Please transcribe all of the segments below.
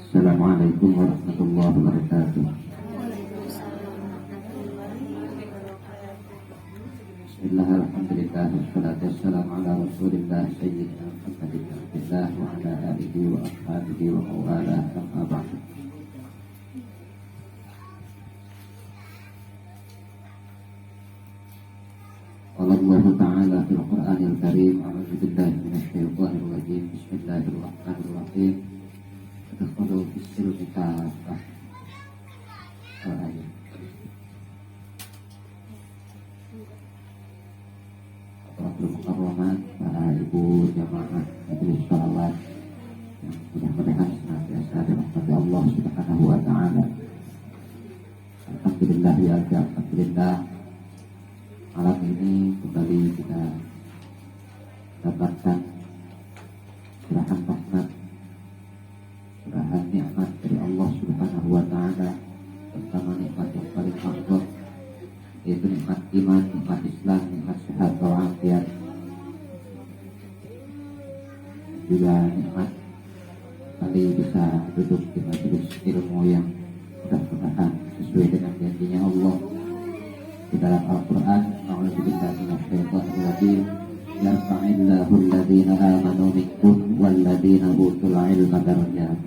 Assalamualaikum warahmatullahi wabarakatuh. Bismillah, alhamdulillah, wassalatu wassalamu ala rasulillah sayyidina Muhammadin abdillah wa ala alihi wa ashabihi wa mawalah, amma ba'd. Allah Ta'ala fil Qur'anil Karim, a'udzu billahi minasyaitonir rajim. Bismillahirrahmanirrahim. Tadkhulu fis-silmi kaffah. Mukarramat, para ibu jamaah majelis sholawat yang mudah-mudahan senantiasa dirahmati Allah Subhanahu wa Ta'ala. Alhamdulillah ya alhamdulillah, malam ini kembali kita dapatkan curahan rahmat, curahan nikmat dari Allah Subhanahu wa Ta'ala, terutama nikmat yang paling mahal, yaitu nikmat iman, nikmat Islam, nikmat sehat walafiat, juga nikmat kali bisa duduk di majelis ilmu yang mudah-mudahan sesuai dengan janjinya Allah di dalam Al-Quran. A'udzubillahi minasyaitonir rajim. Yarfa'illahu alladhina amanu minkum walladhina utul ilma darajat.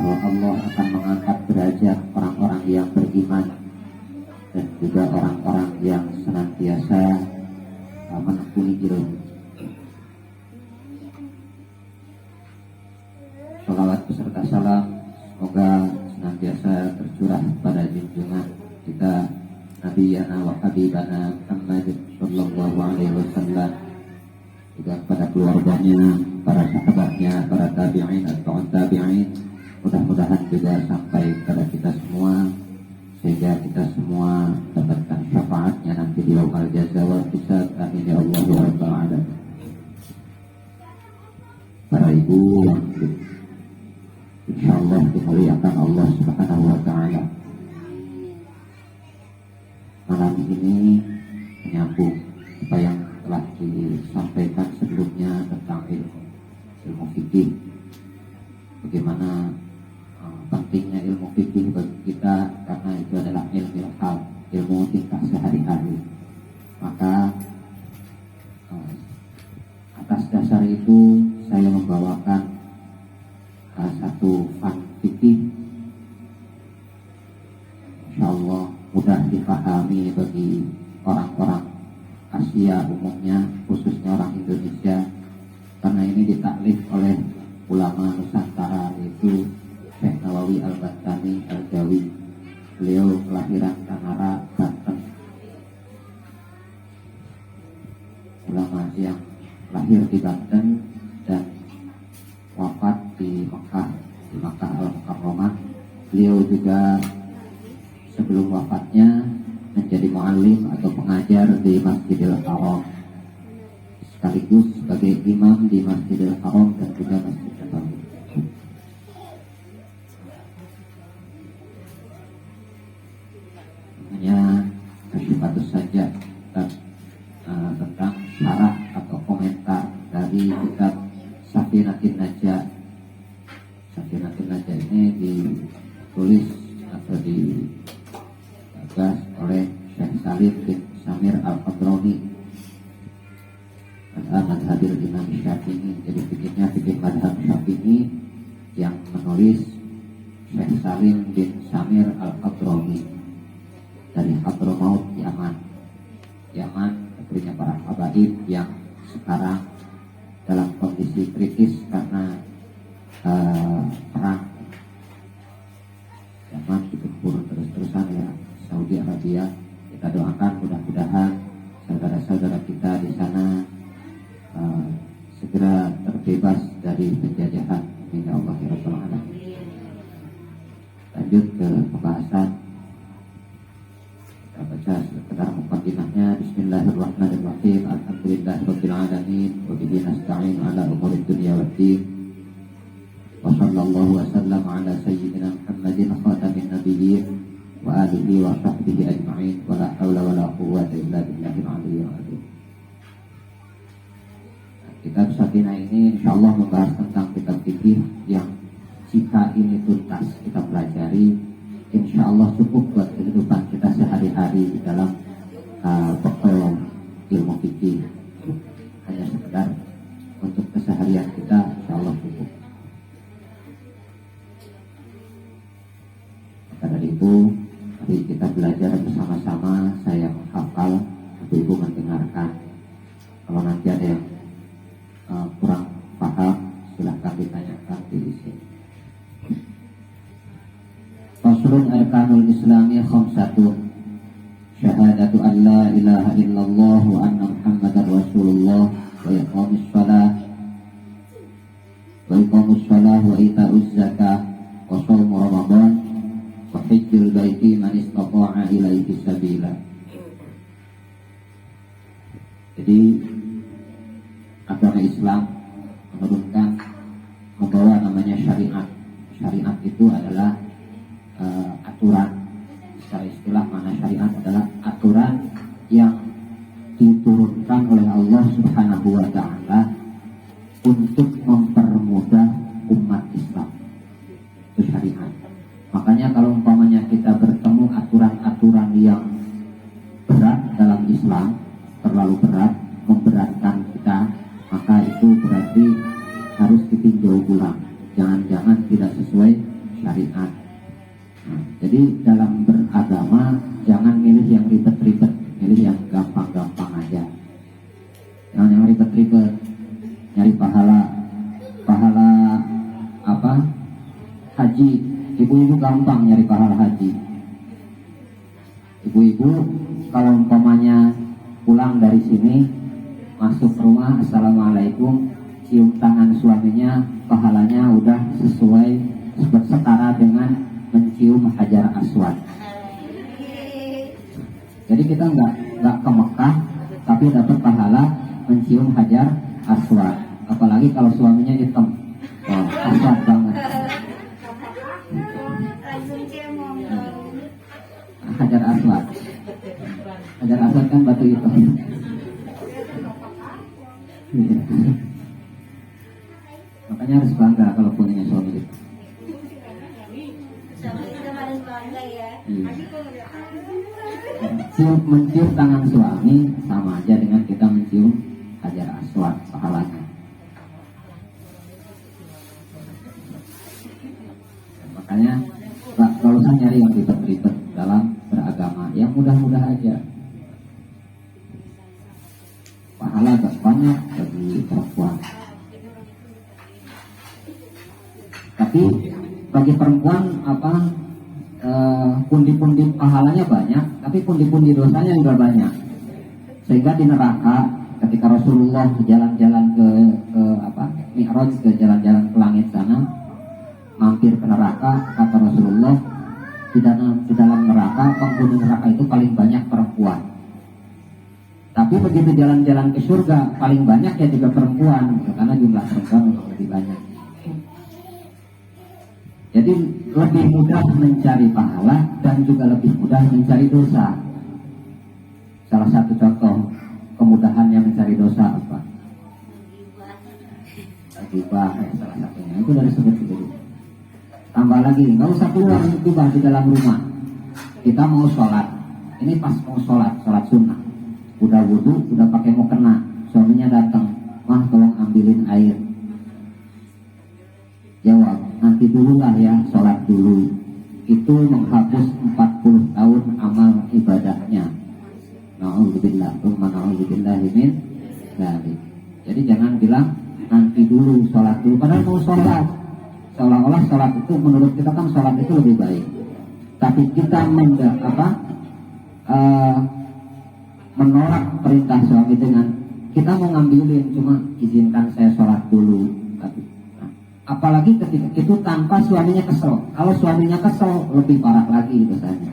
Bahwa Allah akan mengangkat derajat orang-orang yang beriman dan juga orang-orang yang senantiasa menekuni ilmu. Sholawat beserta salam semoga senantiasa tercurah pada junjungan kita Nabiyana wa Habibana Muhammad sallallahu alaihi wasallam, juga pada keluarganya, para sahabatnya, para tabi'in atau tabi'in. Mudah-mudahan juga sampai kepada kita semua, sehingga kita semua dapatkan syafaatnya nanti di yaumul jaza wal hisab. Amin ya Allah ya rabbal alamin. Para ibu yang insyaallah dimuliakan Allah Subhanahu wa Ta'ala, malam ini menyambung apa yang telah disampaikan sebelumnya tentang ilmu fikih. Bagaimana pentingnya ilmu fikih bagi kita, karena itu adalah ilmu tingkah sehari-hari. Maka atas dasar itu saya membawakan satu fan fikih, insyaallah mudah dipahami bagi orang-orang Asia umumnya, khususnya orang Indonesia, karena ini ditaklif oleh ulama Nusantara, yaitu Syekh Nawawi Al-Bantani Al-Jawi. Beliau kelahiran Tanara, Banten, ulama yang lahir di Banten dan wafat di Makkah Al-Mukarramah. Beliau juga sebelum wafatnya menjadi muallim atau pengajar di Masjidil Haram, sekaligus sebagai imam di Masjidil Haram dan juga Masjid Nabawi. Hanya satu saja tentang syarah atau komentar dari kitab Safinatin Najah. Safinatin Najah ini ditulis atau digagas oleh Syekh Salim bin Samir Al-Qadrani, madhabil Imam Syafi'i. Jadi fikihnya fikih madhab Syafi'i yang menulis Syekh Salim bin Samir Al-Qadrani dari Hadramaut, Yaman, negerinya para habaib yang sekarang dalam kondisi kritis karena perang. Yaman digempur terus-terusan ya Saudi Arabia. Kita doakan mudah-mudahan saudara-saudara kita di sana segera terbebas dari penjajahan. Amin ya Allah ya rabbal alamin. Lanjut ke pembahasan. Kita baca sekedar muqaddimahnya. Bismillahirrahmanirrahim. Alhamdulillahirabbil alamin wa bihi nasta'in ala umurid dunya waddin. Wa sallallahu wa sallam ala sayyidina Muhammadin khatamin nabiyyin wa alihi wa sahbihi ajma'in wa la hawla wa la quwwata illa billahil aliyyil azim. Kitab Sakinah ini insya Allah membahas tentang kitab fikih yang jika ini tuntas kita pelajari, insya Allah cukup buat kehidupan kita sehari-hari di dalam bekal ilmu fikih. Hanya sekedar untuk keseharian kita, insya Allah cukup. Maka dari itu, mari kita belajar bersama-sama. Saya menghafal, ibu mendengarkan. Kalau nanti ada yang kurang paham, silahkan ditanyakan di sini. Faslun arkanul islami khamsatun. Syahadatu an la ilaha illallah wa anna muhammadar rasulullah wa iqamus shalah wa ita'uz zakah wa shaum ramadan wa hajjul baiti man istata'a ilaihi sabila. Jadi agama Islam membawa namanya syariat. Syariat itu adalah aturan. Secara istilah mana syariat adalah aturan yang diturunkan oleh Allah Subhanahu wa ta'ala untuk mempermudah umat Islam. Itu syariat. Makanya kalau umpamanya kita bertemu aturan-aturan yang berat dalam Islam, terlalu berat, memberatkan kita, maka itu berarti harus ditinjau ulang. Jangan-jangan tidak sesuai syariat. Nah, jadi dalam beragama jangan milih yang ribet-ribet, milih yang gampang-gampang aja. Jangan yang ribet-ribet, nyari pahala apa? Haji. Ibu-ibu gampang nyari pahala haji. Ibu-ibu kalau umpamanya pulang dari sini, masuk rumah, assalamualaikum, cium tangan suaminya, pahalanya udah sesuai setara dengan mencium hajar aswad. Jadi kita nggak ke Mekah, tapi dapat pahala mencium hajar aswad. Apalagi kalau suaminya hitam, aswad banget. Hajar aswad. Hajar aswad kan batu hitam. Makanya harus bangga kalau punya suami itu. Mencium tangan suami sama aja dengan kita mencium hajar aswad, pahalanya. Makanya kalau usah nyari yang ribet-ribet dalam beragama, yang mudah-mudah aja. Pahala agak banyak bagi perempuan. Tapi bagi perempuan pundi-pundi pahalanya banyak, tapi pundi-pundi dosanya juga banyak. Sehingga di neraka ketika Rasulullah jalan-jalan ke Mi'raj, ke jalan-jalan ke langit sana, mampir ke neraka, kata Rasulullah, di dalam neraka, penghuni neraka itu paling banyak perempuan. Tapi begitu jalan-jalan ke surga, paling banyak ya juga perempuan, karena jumlah perempuan lebih banyak. Jadi lebih mudah mencari pahala dan juga lebih mudah mencari dosa. Salah satu contoh kemudahannya mencari dosa apa? Gibah salah satunya. Itu dari sebut dulu. Tambah lagi, nggak usah keluar gibah di dalam rumah. Kita mau sholat. Ini pas mau sholat sunnah. Udah wudu, udah pakai mukena. Suaminya datang, mah tolong ambilin air. Jawab, nanti dulu lah ya, sholat dulu. Itu menghapus 40 tahun amal ibadahnya. Na'udzubillah, min dzalik. Jadi jangan bilang nanti dulu, sholat dulu. Padahal mau sholat. Seolah-olah sholat itu, menurut kita kan sholat itu lebih baik. Tapi kita menolak perintah suami dengan kita mau ngambilin, cuma izinkan saya sholat dulu. Tapi apalagi ketika itu tanpa suaminya kesel. Kalau suaminya kesel, lebih parah lagi dosanya.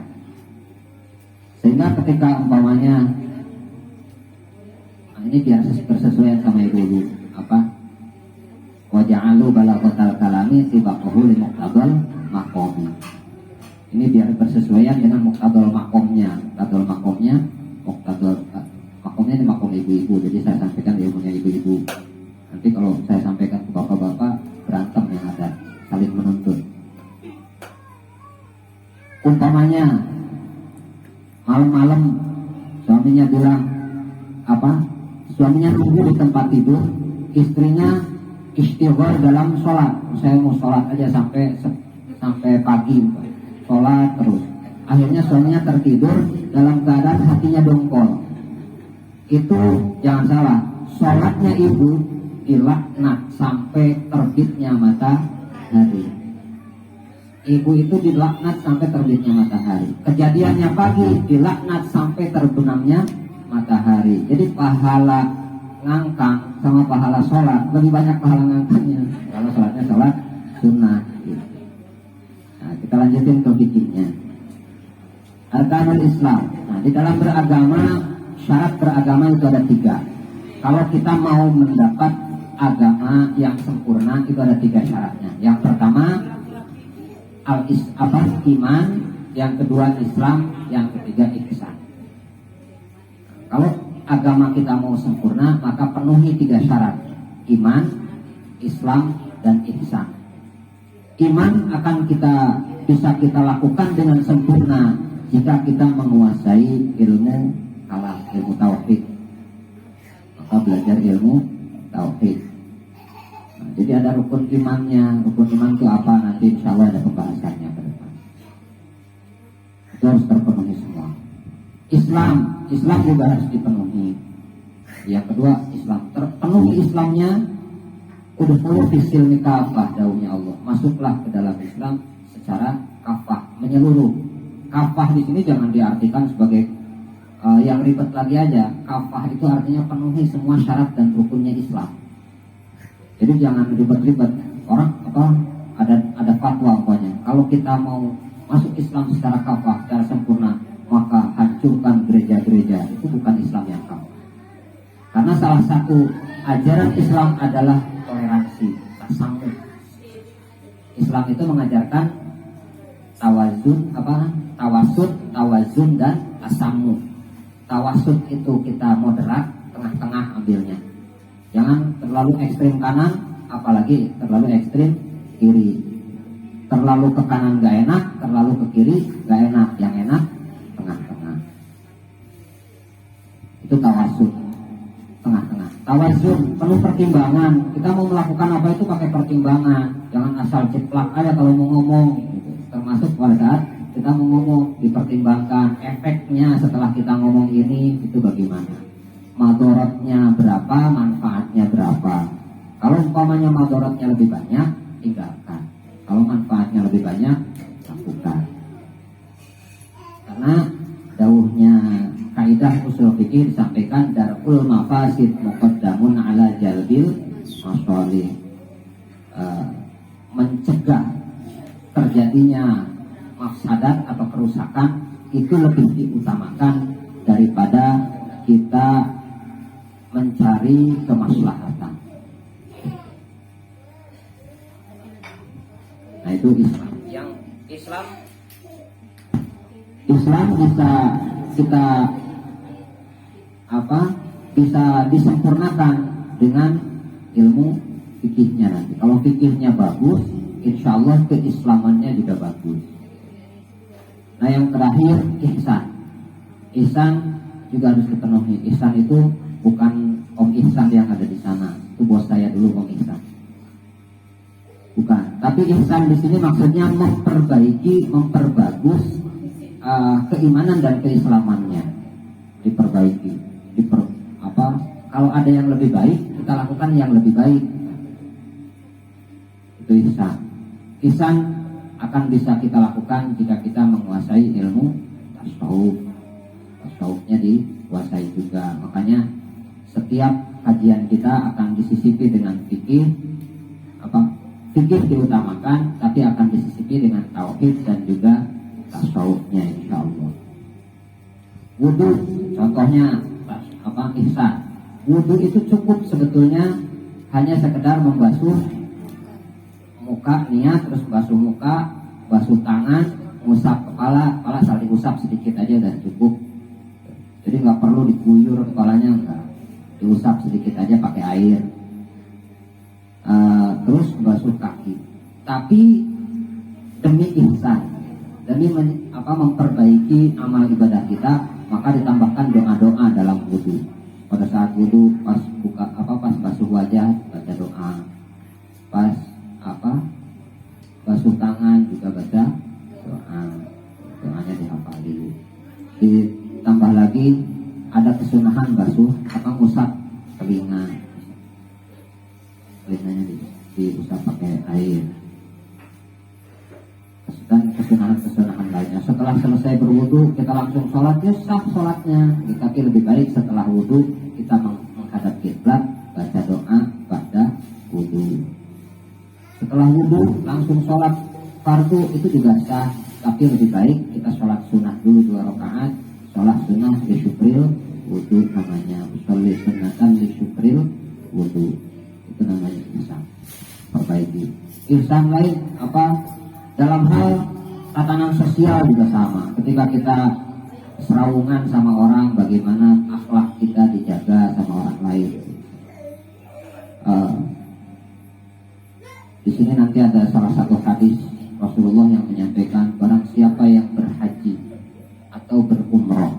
Sehingga ketika umpamanya, ini biar bersesuaian sama ibu-ibu, waja'alu balaghatal kalami sibaqahu li muqtadal maqami. Ini biar bersesuaian dengan muqtadal maqamnya. Muqtadal makomnya di makom ibu-ibu. Jadi saya sampaikan ilmunya ibu-ibu. Nanti kalau saya sampaikan ke bapak-bapak, berantem yang ada, saling menuntut. Umpamanya malam-malam suaminya bilang suaminya nunggu di tempat tidur, istrinya istighfar dalam sholat. Saya mau sholat aja sampai pagi, sholat terus. Akhirnya suaminya tertidur dalam keadaan hatinya dongkol. Itu jangan salah, sholatnya ibu dilaknat sampai terbitnya matahari. Ibu itu dilaknat sampai terbitnya matahari. Kejadiannya pagi dilaknat sampai terbenamnya matahari. Jadi pahala ngangkang sama pahala sholat lebih banyak pahala ngangkangnya kalau sholatnya sholat sunnah. Nah, kita lanjutin ke fikihnya. Arkanul Islam. Nah, di dalam beragama, syarat beragama itu ada 3. Kalau kita mau mendapat agama yang sempurna itu ada 3 syaratnya. Yang pertama iman, yang kedua Islam, yang ketiga ihsan. Kalau agama kita mau sempurna, maka penuhi 3 syarat: iman, Islam, dan ihsan. Iman akan bisa kita lakukan dengan sempurna jika kita menguasai ilmu kalam, ilmu tauhid. Maka belajar ilmu tauhid. Nah, jadi ada rukun imannya. Rukun iman itu apa? Nanti insya Allah ada pembahasannya ke depan. Itu harus terpenuhi semua. Islam juga harus dipenuhi. Yang kedua Islam, terpenuhi Islamnya. Udkhulu fis-silmi kafah, dawuhnya Allah. Masuklah ke dalam Islam secara kafah, menyeluruh. Kafah di sini jangan diartikan sebagai yang ribet lagi aja. Kafah itu artinya penuhi semua syarat dan rukunnya Islam. Jadi jangan ribet-ribet. Orang ada fatwa pokoknya. Kalau kita mau masuk Islam secara kafah, secara sempurna, maka hancurkan gereja-gereja. Itu bukan Islam yang kafah. Karena salah satu ajaran Islam adalah toleransi, tasamuh. Islam itu mengajarkan tawasud, tawazun, dan tasamuh. Tawasud itu kita moderat, tengah-tengah ambilnya. Jangan terlalu ekstrim kanan, apalagi terlalu ekstrim kiri. Terlalu ke kanan gak enak, terlalu ke kiri gak enak. Yang enak tengah-tengah. Itu tawasud, tengah-tengah. Tawazun, penuh pertimbangan. Kita mau melakukan apa itu pakai pertimbangan. Jangan asal ceplak aja kalau mau ngomong gitu. Termasuk pada saat kita mau ngomong, dipertimbangkan efeknya setelah kita ngomong ini itu bagaimana, madorotnya berapa, manfaatnya berapa. Kalau umpamanya madorotnya lebih banyak, tinggalkan. Kalau manfaatnya lebih banyak, lakukan. Karena dawuhnya kaidah usul fikih disampaikan, darul mafasid muqaddamun ala jalbil masalih. Mencegah terjadinya mafsadat atau kerusakan itu lebih diutamakan daripada kita mencari kemaslahatan. Nah, itu Islam. Yang Islam bisa kita bisa disempurnakan dengan ilmu fikihnya nanti. Kalau fikihnya bagus, insya Allah keislamannya juga bagus. Nah, yang terakhir ihsan. Ihsan juga harus dipenuhi. Ihsan itu bukan Om Ihsan yang ada di sana. Itu bos saya dulu, Om Ihsan. Bukan. Tapi ihsan di sini maksudnya memperbagus keimanan dan keislamannya. Diperbaiki. Kalau ada yang lebih baik, kita lakukan yang lebih baik. Itu ihsan. Ihsan akan bisa kita lakukan jika kita menguasai ilmu tasawuf. Tasawufnya dikuasai juga. Makanya setiap kajian kita akan disisipi dengan fikih. Fikih diutamakan, tapi akan disisipi dengan tauhid dan juga tasawufnya, insya Allah. Wudu, contohnya ihsan. Wudu itu cukup sebetulnya hanya sekedar membasuh muka, niat, terus basuh muka, basuh tangan, ngusap kepala asal diusap sedikit aja dan cukup. Jadi nggak perlu diguyur kepalanya, enggak. Diusap sedikit aja pakai air. terus basuh kaki. Tapi demi ihsan, demi memperbaiki amal ibadah kita, maka ditambahkan doa-doa dalam wudu. Pada saat wudu, pas basuh wajah baca doa, pas basuh tangan juga baca doa, doanya dihafali. Ditambah lagi ada kesunahan basuh ngusap telinganya diusap pakai air. Dan kesunahan lainnya, setelah selesai berwudu kita langsung sholat, ya sah sholatnya. Tapi lebih baik setelah wudu kita menghadap kiblat, baca doa pada wudu. Setelah wudu langsung sholat fardu itu juga sah, tapi lebih baik kita sholat sunnah dulu 2 rakaat. Sholat sunnah di syukril wudu namanya, usolli sunnatan di syukril wudu, itu namanya ihsan, perbaiki. Ihsan lain dalam hal tatanan sosial juga sama. Ketika kita serawungan sama orang, bagaimana akhlak kita dijaga sama orang lain. Di sini nanti ada salah satu hadis Rasulullah yang menyampaikan, barang siapa yang berhaji atau berumrah,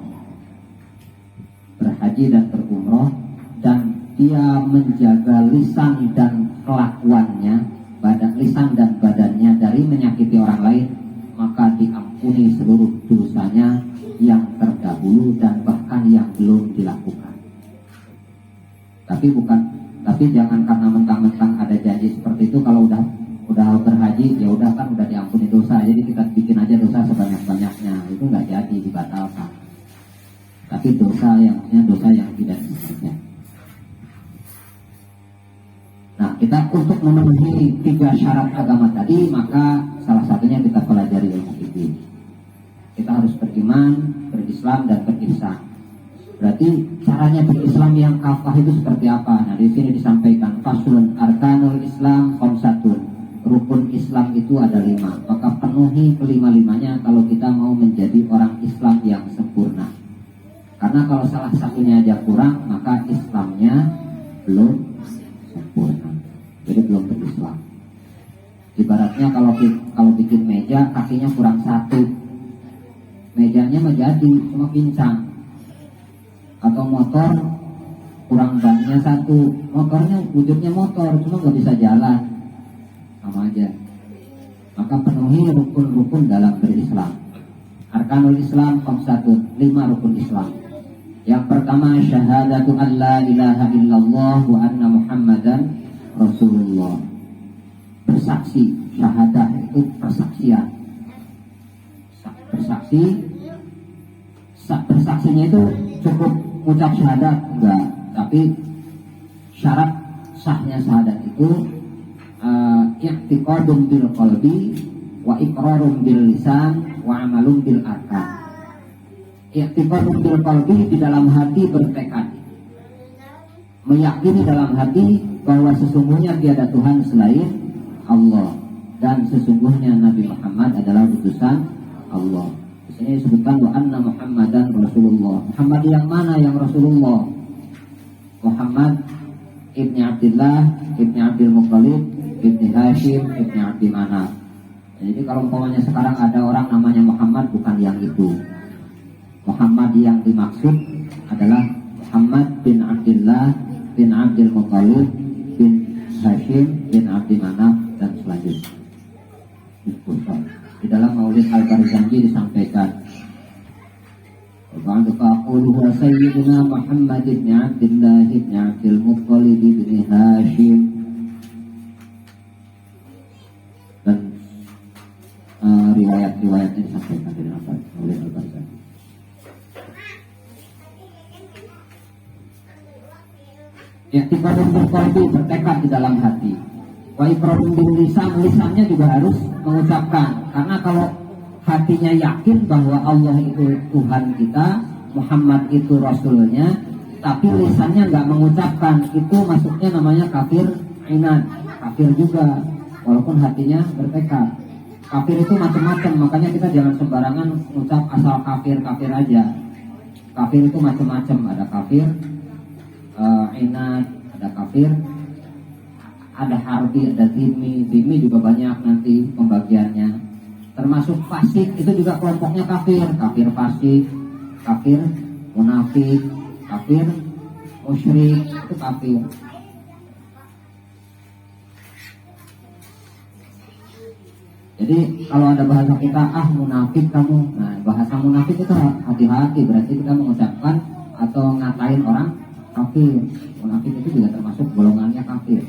berhaji dan berumrah, dan dia menjaga lisan dan kelakuannya, lisan dan badannya dari menyakiti orang lain, maka diampuni seluruh dosanya yang terdahulu dan bahkan yang belum dilakukan. Tapi jangan karena mentang-mentang ada janji seperti itu, kalau udah berhaji ya udah kan udah diampuni dosa, jadi kita bikin aja dosa sebanyak-banyaknya, itu nggak jadi, dibatalkan. Tapi dosa yang tidak disengaja. Nah, kita untuk memenuhi 3 syarat agama tadi, maka salah satunya kita pelajari ilmu fikih. Kita harus beriman, berislam, dan berihsan. Berarti caranya berislam yang kafah itu seperti apa? Nah, di sini disampaikan faslun arkanul Islam khamsatun. Rukun Islam itu ada 5. Maka penuhi kelima-limanya kalau kita mau menjadi orang Islam yang sempurna. Karena kalau salah satunya aja kurang, maka Islamnya belum sempurna, jadi belum berislam. Ibaratnya kalau bikin meja kakinya kurang 1, mejanya menjadi cuma pincang. Atau motor kurang bannya 1, motornya wujudnya motor cuma nggak bisa jalan, sama aja. Maka penuhi rukun-rukun dalam berislam. Arkanul Islam khamsatun, 5 rukun Islam. Yang pertama syahadatu an la ilaha illallah wa anna muhammadan rasulullah. Bersaksi, syahadah itu persaksian. Bersaksinya itu cukup ucap syahadat enggak, tapi syarat sahnya syahadat itu i'tiqadun bil qalbi wa iqrarun bil lisan wa amalun bil arkan. I'tiqadun bil qalbi, di dalam hati bertekad, meyakini dalam hati bahwa sesungguhnya tiada Tuhan selain Allah dan sesungguhnya Nabi Muhammad adalah utusan Allah. Di sini disebutkan wa anna Muhammadan Rasulullah. Muhammad yang mana yang Rasulullah? Muhammad ibni Abdullah, ibni Abdul Muttalib, ibni Hashim, ibni Abdi Manaf. Jadi kalau umpamanya sekarang ada orang namanya Muhammad, bukan yang itu. Muhammad yang dimaksud adalah Muhammad bin Abdullah bin Abdul Muttalib bin Hashim bin Abdi Manaf dan selanjutnya. Di dalam Maulid Al-Barzanji disampaikan, "Ba'du faqulu wa sayyidina Muhammad bin Abdullah bin Abdul Muttalib bin Hashim." Dan riwayat-riwayatnya disampaikan di dalam Maulid Al-Barzanji. I'tiqadun bil qalbi, bertekad di dalam hati. Wa iqrarun bil lisan, lisannya juga harus mengucapkan. Karena kalau hatinya yakin bahwa Allah itu Tuhan kita, Muhammad itu Rasulnya, tapi lisannya nggak mengucapkan, itu masuknya namanya kafir inad, kafir juga, walaupun hatinya bertekad. Kafir itu macam-macam, makanya kita jangan sembarangan mengucap asal kafir aja. Kafir itu macam-macam, ada kafir inad, ada kafir ada harbi, ada zimmi juga banyak nanti pembagiannya. Termasuk fasik itu juga kelompoknya kafir fasik, kafir munafik, kafir musyrik, itu kafir. Jadi kalau ada bahasa kita munafik kamu, nah bahasa munafik itu hati-hati, berarti kita mengucapkan atau ngatain orang kafir. Munafik itu juga termasuk golongannya kafir.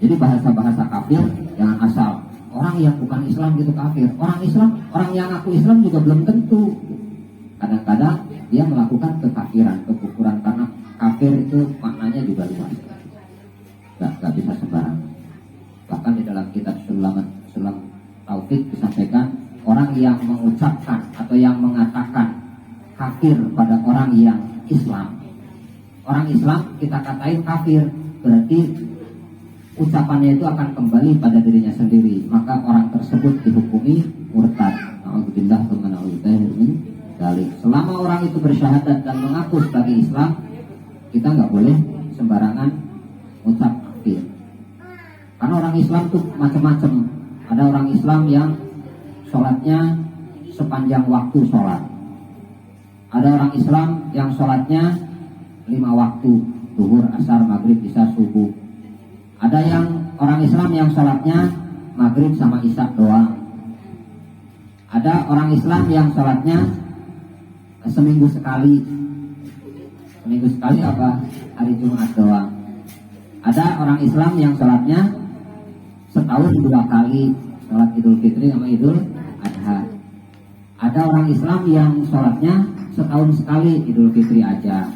Jadi bahasa-bahasa kafir jangan asal orang yang bukan Islam gitu kafir. Orang Islam, orang yang ngaku Islam juga belum tentu. Kadang-kadang dia melakukan kekafiran, kekufuran, karena kafir itu maknanya juga luas. Gak bisa sembarangan. Bahkan di dalam kitab Sulam Taufik disampaikan orang yang mengucapkan atau yang mengatakan kafir pada orang yang Islam. Orang Islam kita katain kafir, berarti ucapannya itu akan kembali pada dirinya sendiri. Maka orang tersebut dihukumi murtad. Na'udzubillah tsumma na'udzubillah min dzalik. Selama orang itu bersyahadat dan mengaku sebagai Islam, kita nggak boleh sembarangan ucap kafir. Karena orang Islam tuh macam-macam. Ada orang Islam yang sholatnya sepanjang waktu sholat. Ada orang Islam yang sholatnya 5 waktu, zuhur, asar, maghrib, isya, subuh. Ada yang orang Islam yang sholatnya maghrib sama isya doang. Ada orang Islam yang sholatnya seminggu sekali. Seminggu sekali apa? Hari Jumat doang. Ada orang Islam yang sholatnya setahun 2 kali, sholat Idul Fitri sama Idul Adha. Ada orang Islam yang sholatnya setahun sekali, Idul Fitri aja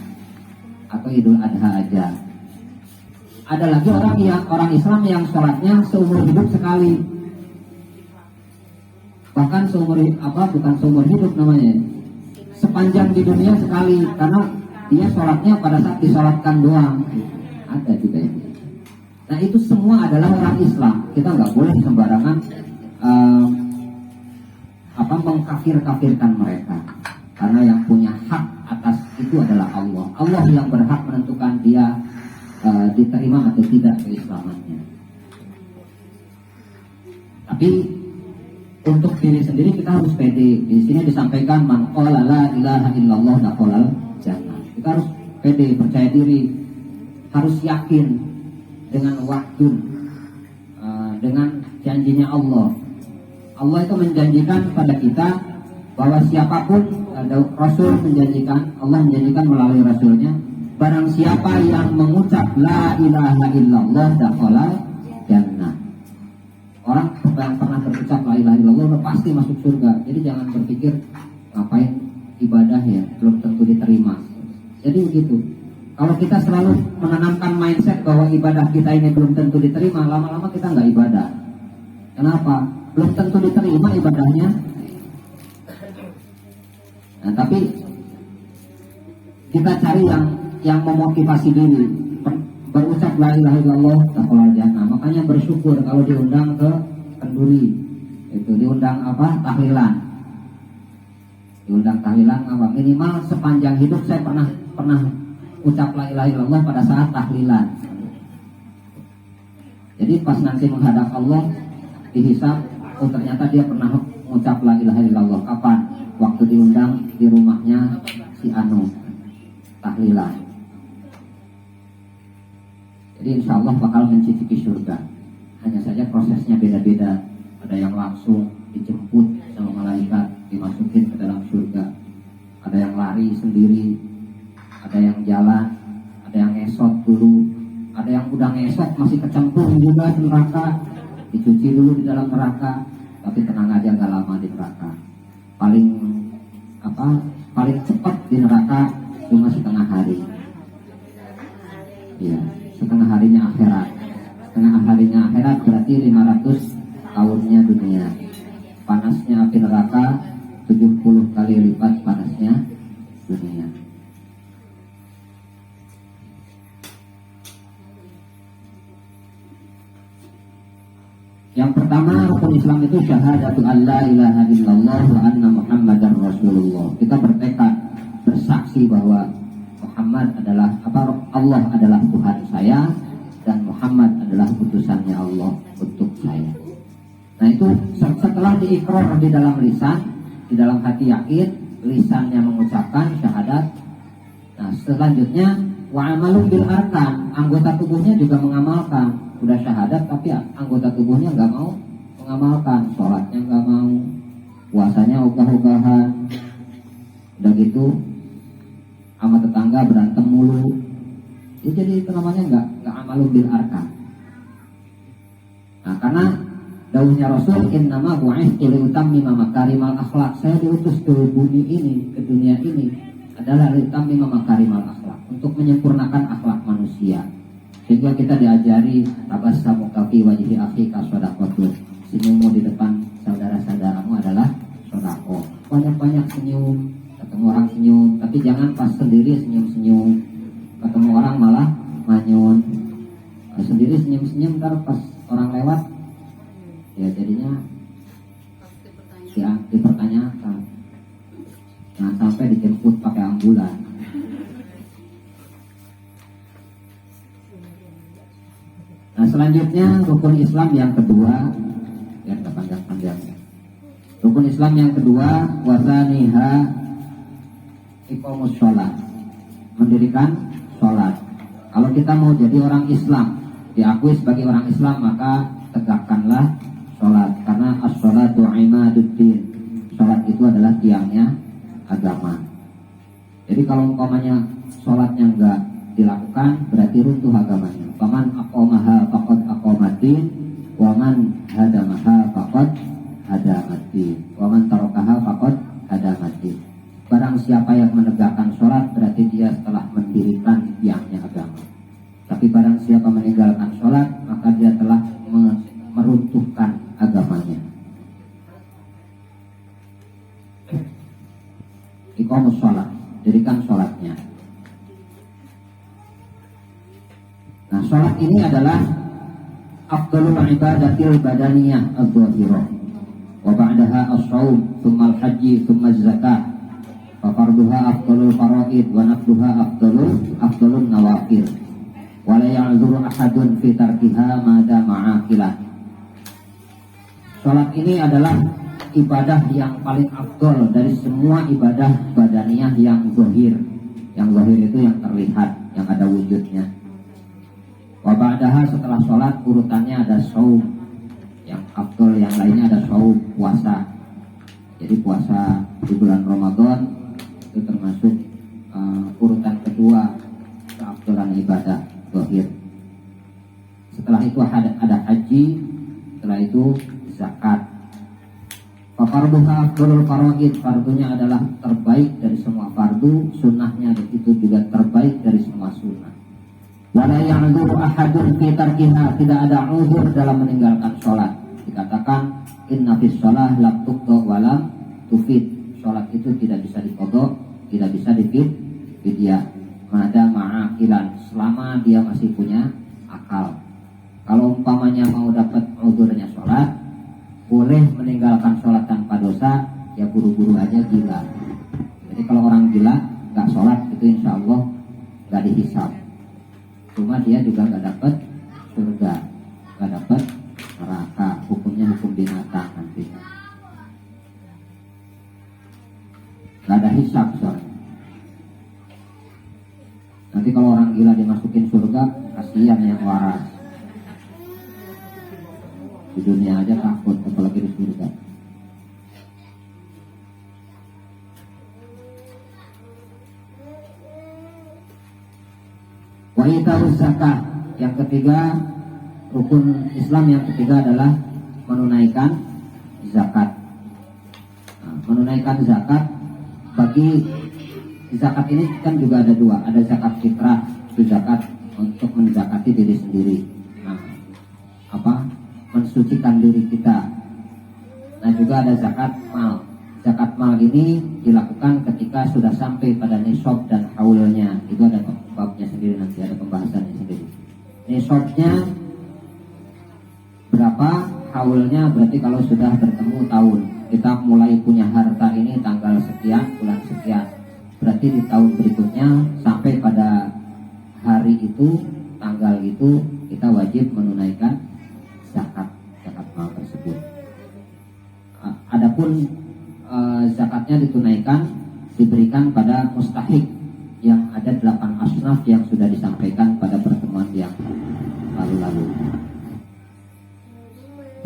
atau Idul Adha aja. Ada lagi orang Islam yang sholatnya seumur hidup sekali. Bahkan bukan seumur hidup namanya, sepanjang di dunia sekali, karena dia sholatnya pada saat disolatkan doang. Ada juga itu. Nah itu semua adalah orang Islam. Kita nggak boleh sembarangan mengkafir-kafirkan mereka, karena yang punya hak atas itu adalah Allah. Allah yang berhak menentukan dia diterima atau tidak keislamannya. Tapi untuk diri sendiri kita harus pede. Di sini disampaikan man qala la ilaha illallah dakhalal jannah. Kita harus pede, percaya diri, harus yakin dengan waktu, dengan janjinya Allah. Allah itu menjanjikan kepada kita bahwa siapapun, Rasul menjanjikan, Allah menjanjikan melalui Rasulnya, barang siapa yang mengucap la ilaha illallah dakhalal jannah. Orang yang pernah berucap la ilaha illallah udah pasti masuk surga. Jadi jangan berpikir ngapain ibadah ya, belum tentu diterima. Jadi begitu. Kalau kita selalu menanamkan mindset bahwa ibadah kita ini belum tentu diterima, lama-lama kita nggak ibadah. Kenapa? Belum tentu diterima ibadahnya. Nah, tapi kita cari yang memotivasi diri, berucap la ilaha illallah dakhalal jannah. Makanya bersyukur kalau diundang ke kenduri, itu diundang tahlilan. Diundang tahlilan apa? Minimal sepanjang hidup saya pernah ucap la ilaha illallah pada saat tahlilan. Jadi pas nanti menghadap Allah dihisab, oh ternyata dia pernah mengucap la ilaha illallah. Kapan? Waktu diundang di rumahnya si Anu tahlilan. Jadi insya Allah bakal mencicipi surga. Hanya saja prosesnya beda-beda. Ada yang langsung dijemput sama malaikat, dimasukin ke dalam surga. Ada yang lari sendiri, ada yang jalan, ada yang ngesot dulu, ada yang udah ngesot masih kecemplung juga di neraka, dicuci dulu di dalam neraka. Tapi tenang aja, nggak lama di neraka. Paling cepat di neraka cuma setengah hari. Iya, setengah harinya akhirat. Setengah harinya akhirat berarti 500 tahunnya dunia. Panasnya api neraka 70 kali lipat panasnya dunia. Yang pertama, rukun Islam itu syahadatu alla ilaha illallah wa anna Muhammadar Rasulullah. Kita bertekad, bersaksi bahwa Muhammad Allah adalah Tuhan saya dan Muhammad adalah utusannya Allah untuk saya. Nah itu setelah diikrar di dalam lisan, di dalam hati yakin, lisannya mengucapkan syahadat. Nah selanjutnya wa amalun bil arkan, anggota tubuhnya juga mengamalkan. Udah syahadat tapi anggota tubuhnya nggak mau mengamalkan, sholatnya nggak mau, puasanya ogah-ogahan, udah gitu sama tetangga berantem mulu. Jadi itu namanya nggak amalun bil arkan. Nah karena dawuhnya Rasul, innama bu'ithtu liutammima makarimal akhlak, saya diutus ke bumi ini, ke dunia ini adalah liutammima makarimal akhlak, untuk menyempurnakan akhlak manusia. Sehingga kita diajari tabassamuka fi wajhi akhika shadaqatun, senyummu di depan saudara-saudaramu adalah sedekah. Banyak-banyak senyum, ketemu orang senyum, tapi jangan pas sendiri senyum-senyum, ketemu orang malah manyun. Sendiri senyum-senyum, ntar pas orang lewat ya jadinya dipertanyakan. Nah sampai dijemput pakai ambulan. Nah selanjutnya rukun Islam yang kedua, ya panjang-panjang. Rukun Islam yang kedua, wasaniha iqamus sholat, mendirikan sholat. Kalau kita mau jadi orang Islam, diakui sebagai orang Islam, maka tegakkanlah sholat, karena as-sholatu imaduddin, sholat itu adalah tiangnya agama. Jadi kalau umpamanya sholatnya enggak dilakukan, berarti runtuh agamanya. Faman aqamaha faqad aqamaddin, wa man hadamaha faqad hadamaddin, wa man tarakaha faqad hadamaddin. Barang siapa yang menegakkan sholat, berarti dia telah mendirikan tiangnya agama. Tapi barang siapa meninggalkan sholat, maka dia telah meruntuhkan agamanya. Iqamus sholat, dirikan sholatnya. Nah sholat ini adalah afdalul ibadatil badaniyah adh-dhahirah, wa ba'daha as-shaum, thumma al-hajji, thumma az-zakah, fa farduha afdalul faraid, wa nafluha afdalun nawafil, wa la ya'zuru ahadun fi tarkiha ma dama aqilah. Sholat ini adalah ibadah yang paling afdol dari semua ibadah badaniyah yang zahir. Yang zahir itu yang terlihat, yang ada wujudnya. Wa ba'daha, setelah sholat urutannya ada shaum, yang afdol, yang lainnya ada shaum, puasa. Jadi puasa di bulan Ramadan itu termasuk urutan kedua keafdolan ibadah zahir. Setelah itu ada haji, setelah itu zakat. Farduha afdalul faraid, fardunya adalah terbaik dari semua fardu, sunnahnya itu juga terbaik dari semua sunnah. Wala ya'dzuru ahadun fi tarkiha, tidak ada uzur dalam meninggalkan sholat. Dikatakan inna fis shalah lam tuqda wa lam tufid, sholat itu tidak bisa diqadha, tidak bisa difidyah, mada ma'aqilan, selama dia masih punya akal. Kalau umpamanya mau dapat uzurnya sholat, boleh meninggalkan sholat tanpa dosa, ya buru-buru aja gila. Jadi kalau orang gila nggak sholat itu insya Allah nggak dihisab, cuma dia juga nggak dapat surga, nggak dapat neraka, hukumnya hukum binatang nantinya, nggak ada hisab soalnya. Nanti kalau orang gila dimasukin surga, kasihan yang waras. Di dunia aja takut, apalagi di surga. Wa ita'uz zakah, yang ketiga, rukun Islam yang ketiga adalah menunaikan zakat. Nah, menunaikan zakat, bagi zakat ini kan juga ada dua, ada zakat fitrah, itu zakat untuk menzakati diri sendiri. Nah, mensucikan diri kita. Nah juga ada zakat mal. Zakat mal ini dilakukan ketika sudah sampai pada nisab dan haulnya. Itu ada babnya sendiri, nanti ada pembahasannya sendiri. Nisabnya berapa, haulnya berarti kalau sudah bertemu tahun. Kita mulai punya harta ini tanggal sekian, bulan sekian, berarti di tahun berikutnya sampai pada itu, tanggal itu kita wajib menunaikan zakat mal tersebut. Adapun zakatnya ditunaikan, diberikan pada mustahik yang ada 8 asnaf yang sudah disampaikan pada pertemuan yang lalu-lalu.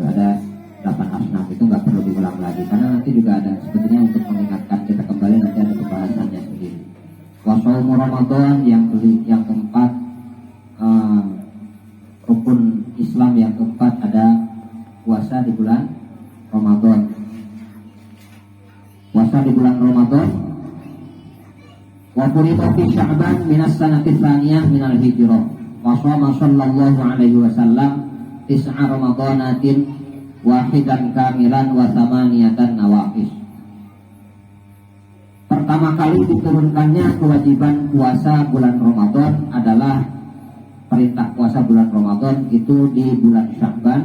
Ada 8 asnaf, itu nggak perlu diulang lagi karena nanti juga ada sebetulnya untuk mengingatkan kita kembali, nanti ada pembahasannya sendiri. Wasaumu Ramadan yang keempat, rukun Islam yang keempat ada puasa di bulan Ramadan. Puasa di bulan Ramadan. Wa furida fi Sya'ban minas sanati tsaniyah minal hijrah. Wa shoma sallallahu alaihi wasallam 9 Ramadanatin wahidan kamilan wa thamaniyatan nawafis. Pertama kali diturunkannya kewajiban puasa bulan Ramadan adalah perintah puasa bulan Ramadan itu di bulan Sya'ban,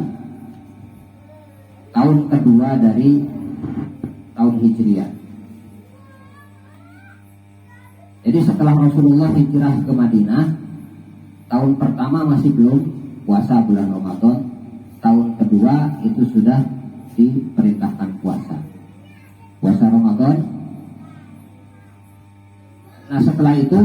tahun kedua dari tahun Hijriah. Jadi setelah Rasulullah hijrah ke Madinah, tahun pertama masih belum puasa bulan Ramadan, tahun kedua itu sudah diperintahkan puasa Ramadan. Nah setelah itu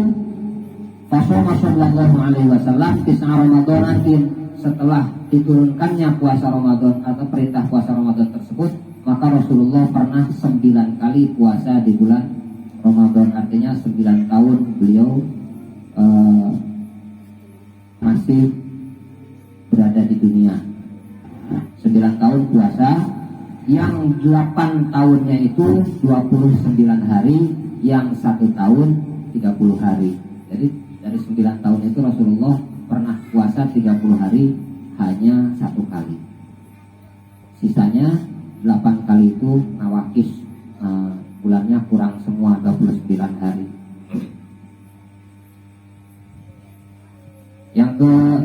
Rasulullah sallallahu alaihi wasallam 9 Ramadanatin, setelah diturunkannya puasa Ramadan atau perintah puasa Ramadan tersebut, maka Rasulullah pernah 9 kali puasa di bulan Ramadan. Artinya 9 tahun beliau masih berada di dunia. 9 tahun puasa, yang 8 tahunnya itu 29 hari, yang 1 tahun 30 hari. Jadi dari 9 tahun itu Rasulullah pernah puasa 30 hari hanya 1 kali. Sisanya 8 kali itu nawakis, bulannya kurang semua 29 hari.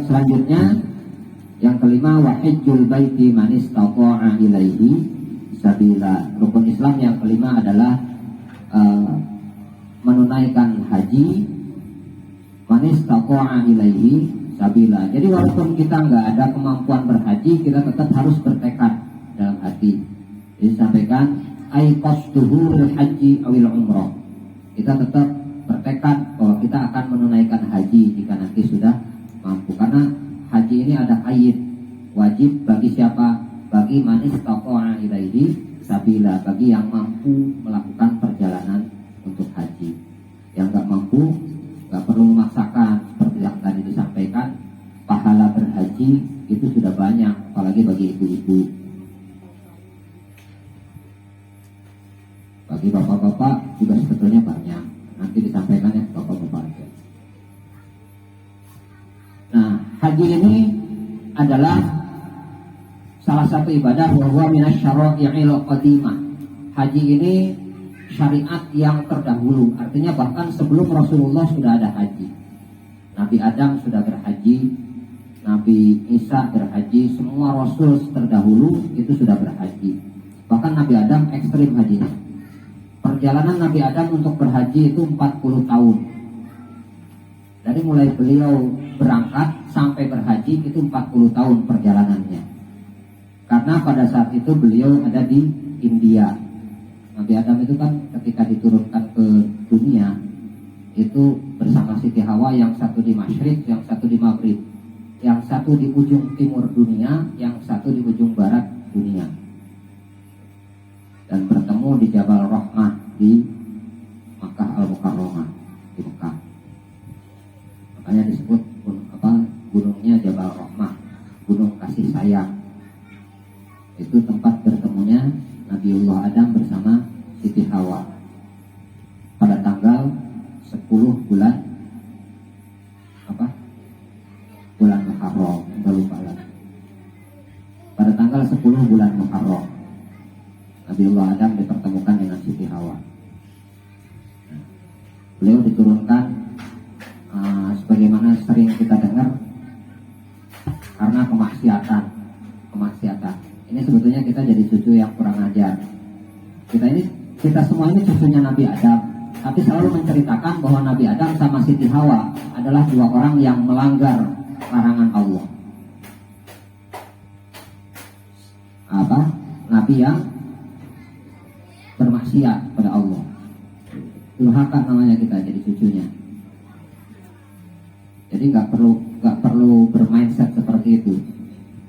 Selanjutnya yang kelima, wahijjul baiti man istata'a ilaihi sabila. Rukun Islam yang kelima adalah menunaikan haji man istata'a ilaihi sabila. Jadi walaupun kita nggak ada kemampuan berhaji, kita tetap harus bertekad dalam hati. Disampaikan ay qasduhu lil haji awil umrah. Kita tetap bertekad bahwa kita akan menunaikan haji jika nanti sudah mampu, karena haji ini ada qaid, wajib bagi siapa? Bagi man istata'a ilaihi sabila, bagi yang mampu melakukan perjalanan untuk haji. Yang nggak mampu nggak perlu memaksakan, seperti yang tadi disampaikan, pahala berhaji itu sudah banyak, apalagi bagi ibu-ibu. Bagi bapak-bapak juga sebetulnya banyak, nanti disampaikannya bapak-bapak aja. Nah, haji ini adalah salah satu ibadah bahwa minas syara'i'il qadimah. Haji ini syariat yang terdahulu, artinya bahkan sebelum Rasulullah sudah ada haji. Nabi Adam sudah berhaji, Nabi Isa berhaji, semua Rasul terdahulu itu sudah berhaji. Bahkan Nabi Adam ekstrim hajinya. Perjalanan Nabi Adam untuk berhaji itu 40 tahun. Dari mulai beliau berangkat sampai berhaji itu 40 tahun perjalanannya. Karena pada saat itu beliau ada di India. Nabi Adam itu kan ketika diturunkan ke dunia itu bersama Siti Hawa, yang satu di Masyriq, yang satu di Maghrib, yang satu di ujung timur dunia, yang satu di ujung barat dunia, dan bertemu di Jabal Rahmah di Makkah Al-Mukarramah, di Mekah. Makanya disebut gunungnya Jabal Rahmah, gunung kasih sayang. Itu tempat bertemunya Nabiullah Adam bersama Siti Hawa pada tanggal 10 bulan bulan Muharram, enggak lupa lagi. Pada tanggal 10 bulan Muharram Nabiullah Adam dipertemukan dengan Siti Hawa. Beliau diturunkan sebagaimana sering kita dengar, karena kemaksiatan. Ini sebetulnya kita jadi cucu yang kurang ajar. Kita semua ini cucunya Nabi Adam, tapi selalu menceritakan bahwa Nabi Adam sama Siti Hawa ada adalah dua orang yang melanggar larangan Allah. Apa? Nabi yang bermaksiat pada Allah. Durhaka namanya kita jadi cucunya. Jadi nggak perlu bermindset seperti itu.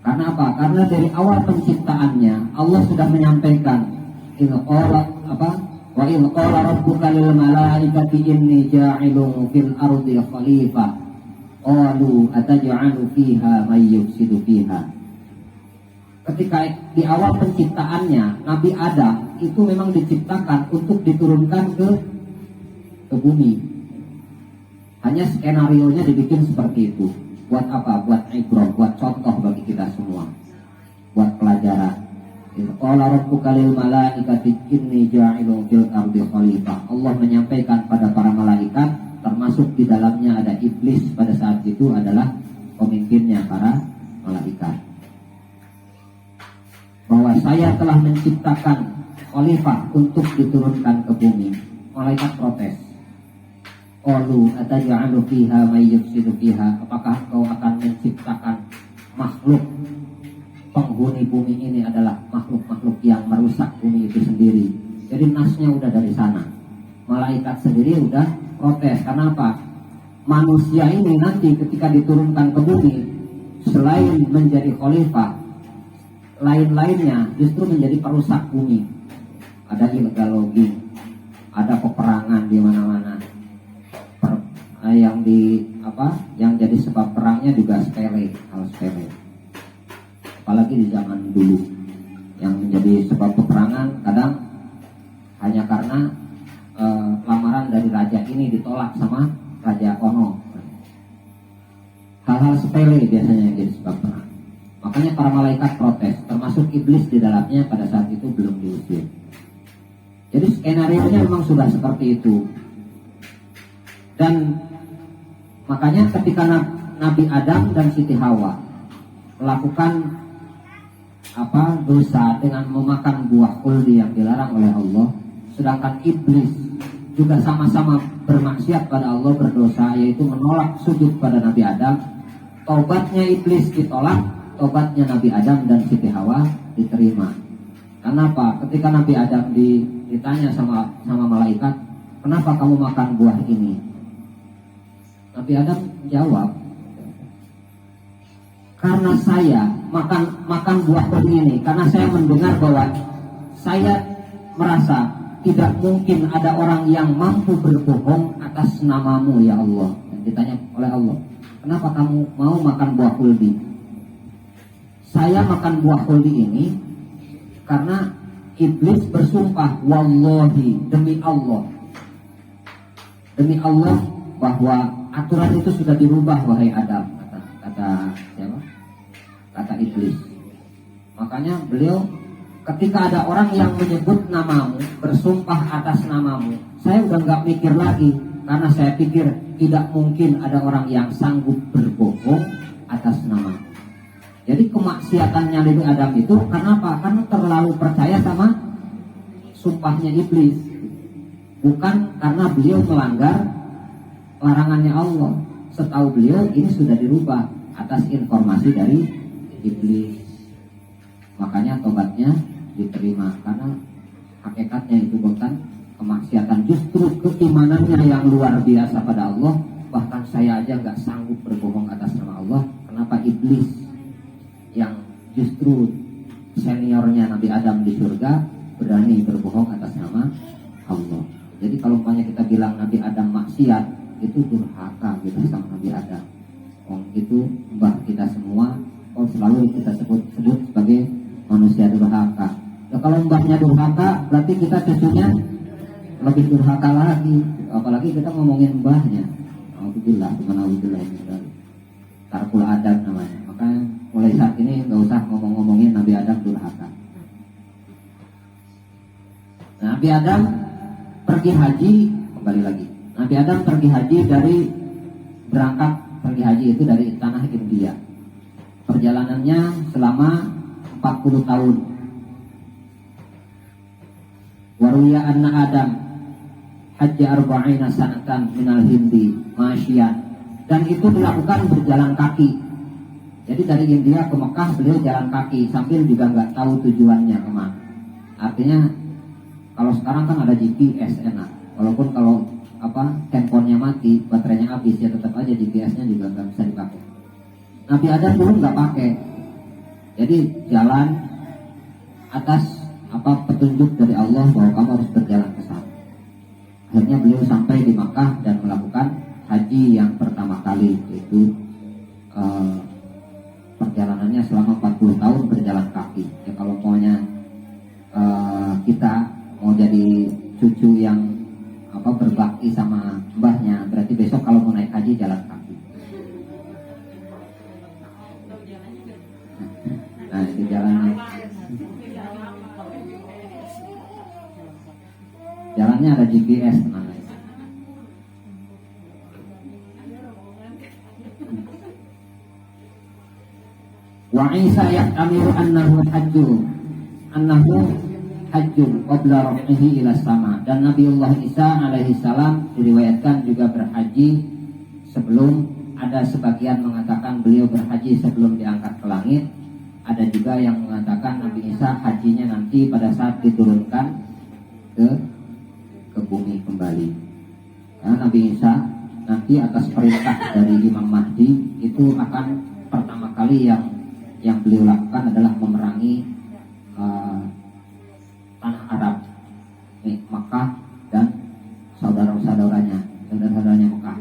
Karena apa? Karena dari awal penciptaannya Allah sudah menyampaikan wa in qala rabbuka lil malaikati inni ja'ilun fil ardi khalifah qalu ataj'alu fiha may yufsidu fiha. Ketika di awal penciptaannya Nabi Adam itu memang diciptakan untuk diturunkan ke bumi. Hanya skenario-nya dibikin seperti itu. Buat apa? Buat ibrah, buat contoh bagi kita semua, buat pelajaran. Qala rabbuka lil malaikati inni ja'ilun fil ardi khalifah. Allah menyampaikan pada para malaikat, termasuk di dalamnya ada iblis pada saat itu adalah pemimpinnya para malaikat, bahwa saya telah menciptakan khalifah untuk diturunkan ke bumi. Malaikat protes. Qalu ataj'alu fiha may yufsidu fiha. Apakah kau akan menciptakan makhluk penghuni bumi ini adalah makhluk-makhluk yang merusak bumi itu sendiri? Jadi nasnya udah dari sana. Malaikat sendiri udah protes. Karena apa? Manusia ini nanti ketika diturunkan ke bumi, selain menjadi khalifah, lain-lainnya justru menjadi perusak bumi. Ada illegal logging, ada peperangan di mana-mana. Yang jadi sebab perangnya juga sepele, hal sepele. Apalagi di zaman dulu, yang menjadi sebab peperangan kadang hanya karena lamaran dari raja ini ditolak sama raja Ono. Hal-hal sepele biasanya yang jadi sebab perang. Makanya para malaikat protes, termasuk iblis di dalamnya pada saat itu belum diusir. Jadi skenario-nya memang sudah seperti itu. Dan makanya ketika Nabi Adam dan Siti Hawa melakukan dosa dengan memakan buah khuldi yang dilarang oleh Allah, sedangkan iblis juga sama-sama bermaksiat pada Allah, berdosa, yaitu menolak sujud pada Nabi Adam. Taubatnya iblis ditolak, taubatnya Nabi Adam dan Siti Hawa diterima. Kenapa? Ketika Nabi Adam ditanya sama malaikat, kenapa kamu makan buah ini? Nabi Adam jawab, karena saya makan buah ini, karena saya mendengar bahwa saya merasa tidak mungkin ada orang yang mampu berbohong atas namamu ya Allah. Dan ditanya oleh Allah, kenapa kamu mau makan buah khuldi? Saya makan buah khuldi ini karena iblis bersumpah, wallahi, demi Allah bahwa aturan itu sudah dirubah wahai Adam, kata siapa? Kata iblis. Makanya beliau, ketika ada orang yang menyebut namamu, bersumpah atas namamu, saya udah nggak mikir lagi, karena saya pikir tidak mungkin ada orang yang sanggup berbohong atas namamu. Jadi kemaksiatannya Nabi Adam itu karena apa? Karena terlalu percaya sama sumpahnya iblis, bukan karena beliau melanggar larangannya Allah. Setahu beliau ini sudah dirubah atas informasi dari iblis. Makanya tobatnya diterima, karena hakikatnya itu bukan kemaksiatan, justru keimanannya yang luar biasa pada Allah. Bahkan saya aja gak sanggup berbohong atas nama Allah. Kenapa iblis yang justru seniornya Nabi Adam di surga berani berbohong atas nama Allah? Jadi kalau umpamanya kita bilang Nabi Adam maksiat, itu durhaka kita sama Nabi Adam. Itu mbah kita semua, selalu kita sebut sebagai manusia durhaka. Ya, kalau mbahnya durhaka, berarti kita cucunya lebih durhaka lagi. Apalagi kita ngomongin mbahnya. Alhamdulillah, subhanallah, tarkul adab namanya. Makanya mulai saat ini nggak usah ngomongin Nabi Adam durhaka. Nah, Nabi Adam pergi haji, kembali lagi. Nabi Adam pergi haji pergi haji itu dari tanah India. Perjalanannya selama 40 tahun. Waruya anna Adam hajja arba'ina sanatan minal hindi masyian. dan itu dilakukan berjalan kaki. Jadi dari India ke Mekah beliau jalan kaki sambil juga nggak tahu tujuannya kemana. Artinya kalau sekarang kan ada GPS enak, walaupun kalau handphonenya mati, baterainya habis, ya tetap aja GPS-nya juga nggak bisa dipakai. Nabi Adam dulu nggak pakai, jadi jalan atas petunjuk dari Allah bahwa kamu harus berjalan ke sana. Akhirnya beliau sampai di Makkah dan melakukan haji yang pertama kali, yaitu perjalanannya selama 40 tahun berjalan kaki. Ya kalau maunya kita mau jadi cucu yang berbakti sama mbahnya, berarti besok kalau mau naik haji jalan kaki. Nah itu jalannya. Jalannya ada GPS, tenang aja. Wa Isa ya'tamiru annahu hajjun qabla rafihi ila sama. Dan Nabiullah Isa alaihi salam diriwayatkan juga berhaji sebelum, ada sebagian mengatakan beliau berhaji sebelum diangkat ke langit. Ada juga yang mengatakan Nabi Isa hajinya nanti pada saat diturunkan ke bumi kembali. Karena Nabi Isa nanti atas perintah dari Imam Mahdi itu akan pertama kali yang beliau lakukan adalah memerangi tanah Arab, Makkah dan saudara-saudaranya Makkah.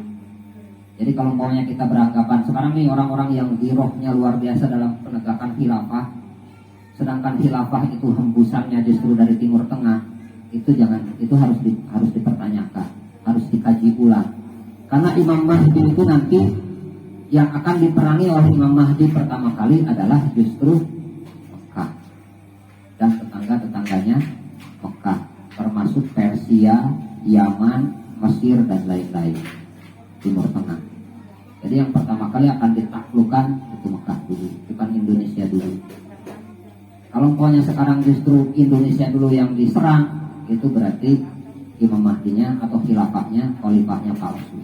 Jadi kalau maunya kita beranggapan sekarang nih orang-orang yang girohnya luar biasa dalam penegakan khilafah, sedangkan khilafah itu hembusannya justru dari Timur Tengah, itu harus dipertanyakan, harus dikaji ulang. Karena Imam Mahdi itu nanti yang akan diperangi oleh Imam Mahdi pertama kali adalah justru Mekah dan tetangga-tetangganya Mekah, termasuk Persia, Yaman, Mesir dan lain-lain, Timur Tengah. Jadi yang pertama kali akan ditaklukkan itu Mekah dulu, bukan Indonesia dulu. Kalau pokoknya sekarang justru Indonesia dulu yang diserang, itu berarti Imam Mahdinya atau khilafahnya, khalifahnya palsu,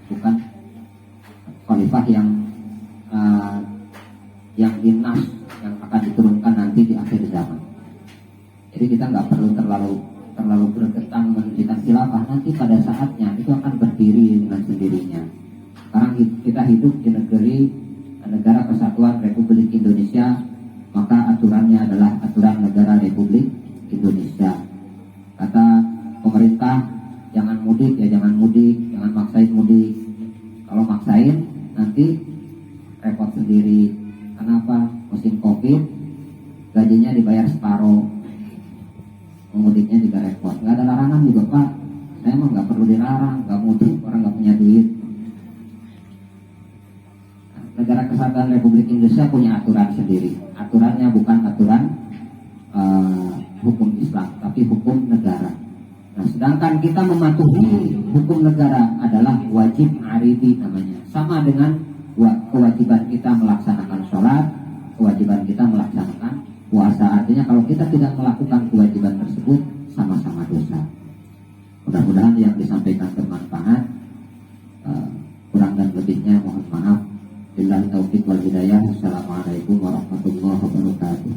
bukan khalifah yang dinas yang akan diturunkan nanti di akhir zaman. Jadi kita nggak perlu terlalu bergetan menunjukkan khilafah, nanti pada saatnya itu akan berdiri dengan sendirinya. Sekarang kita hidup di negara kesatuan Republik Indonesia, maka aturannya adalah aturan negara Republik Indonesia. Kata pemerintah jangan mudik, ya jangan mudik, jangan maksain mudik. Kalau maksain nanti repot sendiri. Kenapa? Musim Covid gajinya dibayar separuh, mudiknya juga repot. Nggak ada larangan juga Pak, saya mah nggak perlu dilarang, nggak mudik, orang nggak punya duit. Negara Kesatuan Republik Indonesia punya aturan sendiri. Aturannya bukan aturan hukum Islam, tapi hukum negara. Nah, sedangkan kita mematuhi hukum negara adalah wajib aribi namanya. Sama dengan kewajiban kita melaksanakan sholat, kewajiban kita melaksanakan puasa. Artinya kalau kita tidak melakukan kewajiban tersebut, sama-sama dosa. Mudah-mudahan yang disampaikan bermanfaat. Kurang dan lebihnya mohon maaf. Billahi taufiq wal hidayah. Assalamualaikum warahmatullahi wabarakatuh.